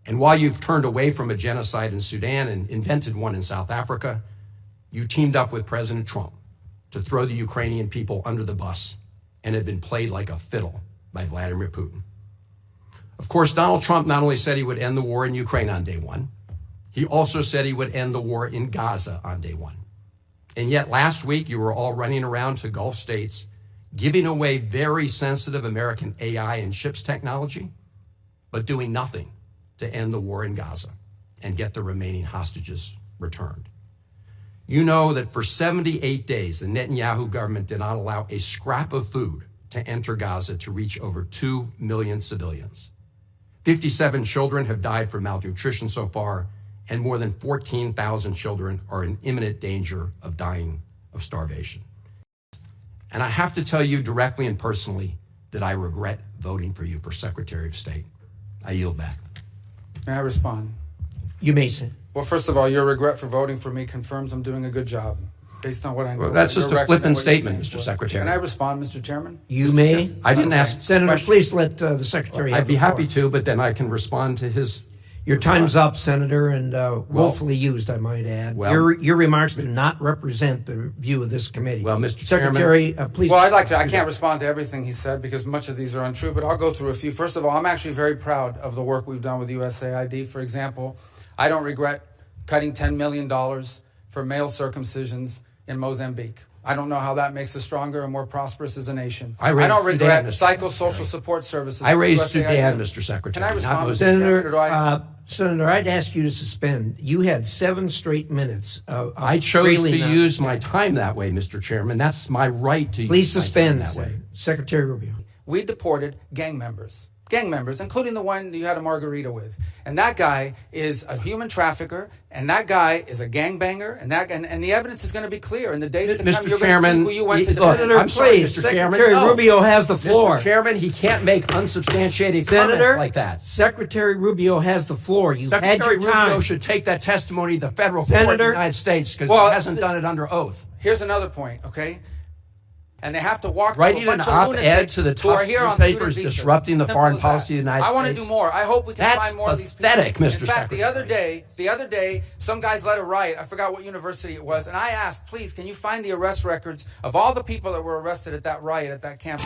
And while you've turned away from a genocide in Sudan and invented one in South Africa, you teamed up with President Trump to throw the Ukrainian people under the bus and have been played like a fiddle by Vladimir Putin. Of course, Donald Trump not only said he would end the war in Ukraine on day one, he also said he would end the war in Gaza on day one. And yet last week, you were all running around to Gulf states, giving away very sensitive American AI and chips technology, but doing nothing to end the war in Gaza and get the remaining hostages returned. You know that for 78 days, the Netanyahu government did not allow a scrap of food to enter Gaza to reach over 2 million civilians. 57 children have died from malnutrition so far, and more than 14,000 children are in imminent danger of dying of starvation. And I have to tell you directly and personally that I regret voting for you for Secretary of State. I yield back. May I respond? You may, sir. Well, first of all, your regret for voting for me confirms I'm doing a good job, based on what I know. Well, that's just a flippant statement, Mr. Secretary. Can I respond, Mr. Chairman? You may. I didn't ask. Senator, please let the Secretary have I'd be the floor. happy to, but then I can respond to his. Your time's up, Senator, and willfully used, I might add. Well, your remarks do not represent the view of this committee. Well, Mr. Secretary, please. Well, I'd like to. I can't respond to everything he said because much of these are untrue, but I'll go through a few. First of all, I'm actually very proud of the work we've done with USAID. For example, I don't regret cutting $10 million for male circumcisions in Mozambique. I don't know how that makes us stronger and more prosperous as a nation. I don't regret psychosocial support services. I raised Sudan, Mr. Secretary. Can I respond, Senator, I'd ask you to suspend. You had 7 straight minutes. I chose to use my time that way, Mr. Chairman. That's my right to Please use suspend my time that way. Secretary Rubio. We deported gang members, including the one you had a margarita with. And that guy is a human trafficker, and that guy is a gangbanger, and the evidence is going to be clear. In the days to come, you're going to see who you went to defend. Senator, I'm sorry, please, Mr. Chairman. Secretary Rubio has the floor. Mr. Chairman, he can't make unsubstantiated comments like that. Secretary Rubio has the floor. You had Secretary your time. Rubio should take that testimony to the federal court of the United States because he hasn't done it under oath. Here's another point, okay? And they have to walk writing an op-ed to the tough newspapers disrupting the foreign policy of the United States. I want to do more. I hope we can find more of these people. That's pathetic, Mr. In fact, Secretary. the other day, some guys led a riot. I forgot what university it was. And I asked, please, can you find the arrest records of all the people that were arrested at that riot at that campus?